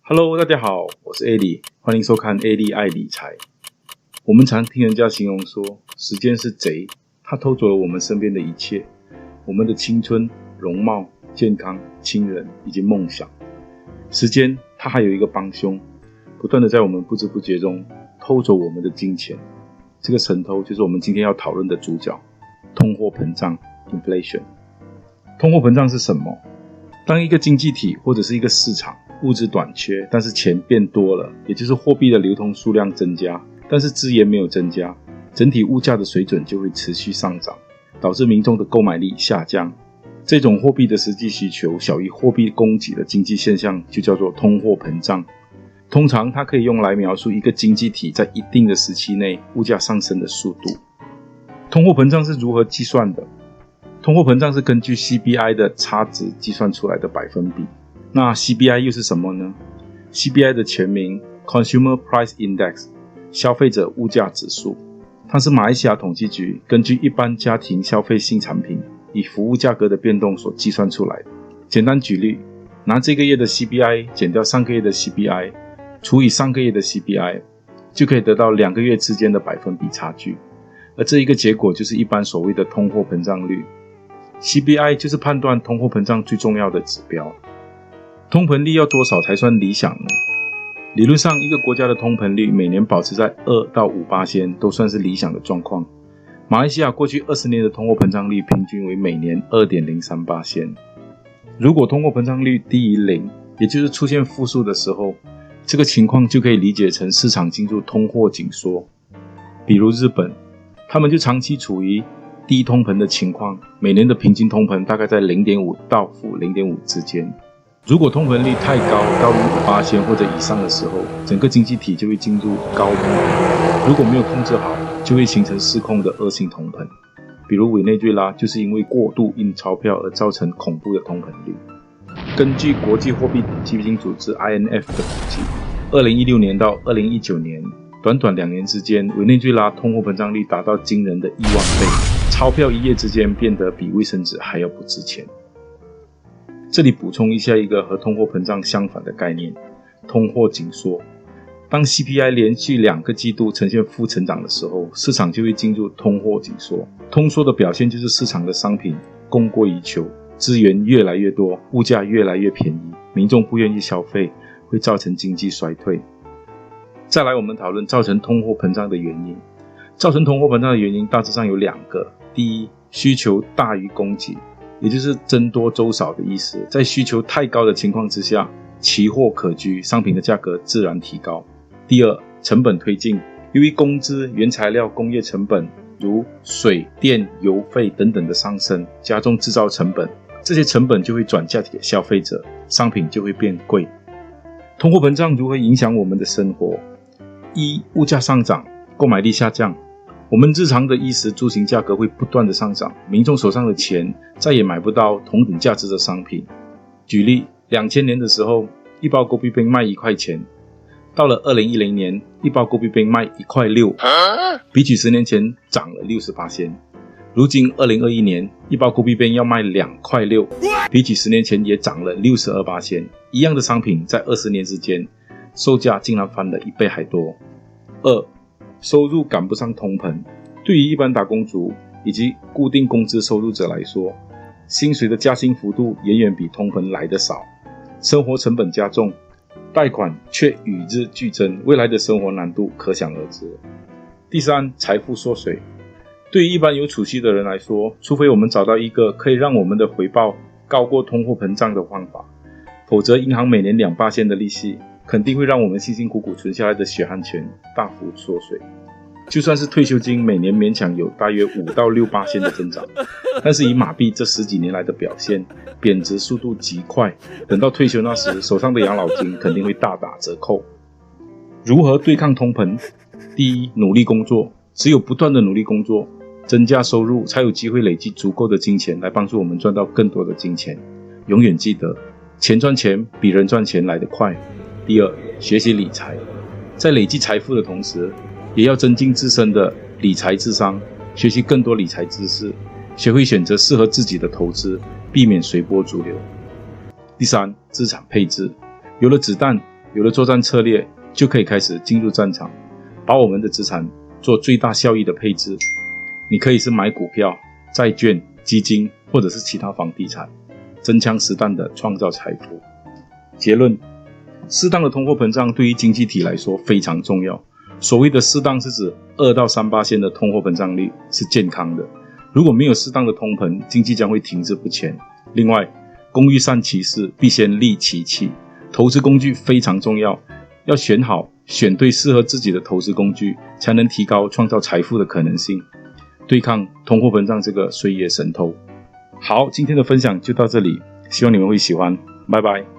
Hello， 大家好，我是 AD， 欢迎收看 AD 爱理财。我们常听人家形容说，时间是贼，它偷走了我们身边的一切，我们的青春、容貌、健康、亲人以及梦想。时间，它还有一个帮凶，不断的在我们不知不觉中偷走我们的金钱。这个神偷就是我们今天要讨论的主角——通货膨胀 （inflation）。通货膨胀是什么？当一个经济体或者是一个市场物质短缺，但是钱变多了，也就是货币的流通数量增加，但是资源没有增加，整体物价的水准就会持续上涨，导致民众的购买力下降。这种货币的实际需求小于货币供给的经济现象就叫做通货膨胀。通常它可以用来描述一个经济体在一定的时期内物价上升的速度。通货膨胀是如何计算的？通货膨胀是根据 CPI 的差值计算出来的百分比。那 CPI 又是什么呢？ CPI 的全名 Consumer Price Index， 消费者物价指数。它是马来西亚统计局根据一般家庭消费性产品以服务价格的变动所计算出来的。简单举例，拿这个月的 CPI 减掉上个月的 CPI 除以上个月的 CPI， 就可以得到2个月之间的百分比差距。而这一个结果就是一般所谓的通货膨胀率。CPI 就是判断通货膨胀最重要的指标。通膨率要多少才算理想呢？理论上，一个国家的通膨率每年保持在2到5%都算是理想的状况。马来西亚过去20年的通货膨胀率平均为每年 2.03%。如果通货膨胀率低于0，也就是出现负数的时候，这个情况就可以理解成市场进入通货紧缩。比如日本，他们就长期处于低通膨的情况，每年的平均通膨大概在 0.5 到负 0.5 之间。如果通膨率太高，高于 5% 或者以上的时候，整个经济体就会进入高通膨。如果没有控制好，就会形成失控的恶性通膨。比如委内瑞拉就是因为过度印钞票而造成恐怖的通膨率。根据国际货币基金组织 IMF 的统计，2016年到2019年，短短2年之间，委内瑞拉通货膨胀率达到惊人的1万倍，钞票一夜之间变得比卫生纸还要不值钱。这里补充一下一个和通货膨胀相反的概念，通货紧缩。当 CPI 连续2个季度呈现负成长的时候，市场就会进入通货紧缩。通缩的表现就是市场的商品供过于求，资源越来越多，物价越来越便宜，民众不愿意消费，会造成经济衰退。再来我们讨论造成通货膨胀的原因。造成通货膨胀的原因大致上有2个。第一，需求大于供给，也就是僧多粥少的意思。在需求太高的情况之下，奇货可居，商品的价格自然提高。第二，成本推进，由于工资、原材料、工业成本如水电、油费等等的上升，加重制造成本，这些成本就会转嫁给消费者，商品就会变贵。通货膨胀如何影响我们的生活？一，物价上涨，购买力下降，我们日常的衣食住行价格会不断的上涨，民众手上的钱再也买不到同等价值的商品。举例，2000年的时候，一包狗币冰卖1块钱，到了2010年，一包狗币冰卖1块6，比起10年前涨了 60%。如今2021年，一包狗币冰要卖2块6，比起10年前也涨了 62%。一样的商品在20年之间，售价竟然翻了1倍还多。二，收入赶不上通膨。对于一般打工族以及固定工资收入者来说，薪水的加薪幅度远远比通膨来得少，生活成本加重，贷款却与日俱增，未来的生活难度可想而知。第三，财富缩水。对于一般有储蓄的人来说，除非我们找到一个可以让我们的回报高过通货膨胀的方法，否则银行每年 2% 的利息肯定会让我们辛辛苦苦存下来的血汗钱大幅缩水。就算是退休金每年勉强有大约5到6% 的增长，但是以马币这10几年来的表现，贬值速度极快，等到退休那时，手上的养老金肯定会大打折扣。如何对抗通膨？第一，努力工作，只有不断的努力工作，增加收入，才有机会累积足够的金钱来帮助我们赚到更多的金钱。永远记得，钱赚钱比人赚钱来得快。第二，学习理财，在累积财富的同时，也要增进自身的理财智商，学习更多理财知识，学会选择适合自己的投资，避免随波逐流。第三，资产配置，有了子弹，有了作战策略，就可以开始进入战场，把我们的资产做最大效益的配置。你可以是买股票、债券、基金，或者是其他房地产，真枪实弹的创造财富。结论，适当的通货膨胀对于经济体来说非常重要。所谓的适当是指2到3%的通货膨胀率是健康的。如果没有适当的通膨，经济将会停滞不前。另外，工欲善其事，必先利其器。投资工具非常重要，要选好，选对适合自己的投资工具，才能提高创造财富的可能性，对抗通货膨胀这个岁月神偷。好，今天的分享就到这里，希望你们会喜欢，拜拜。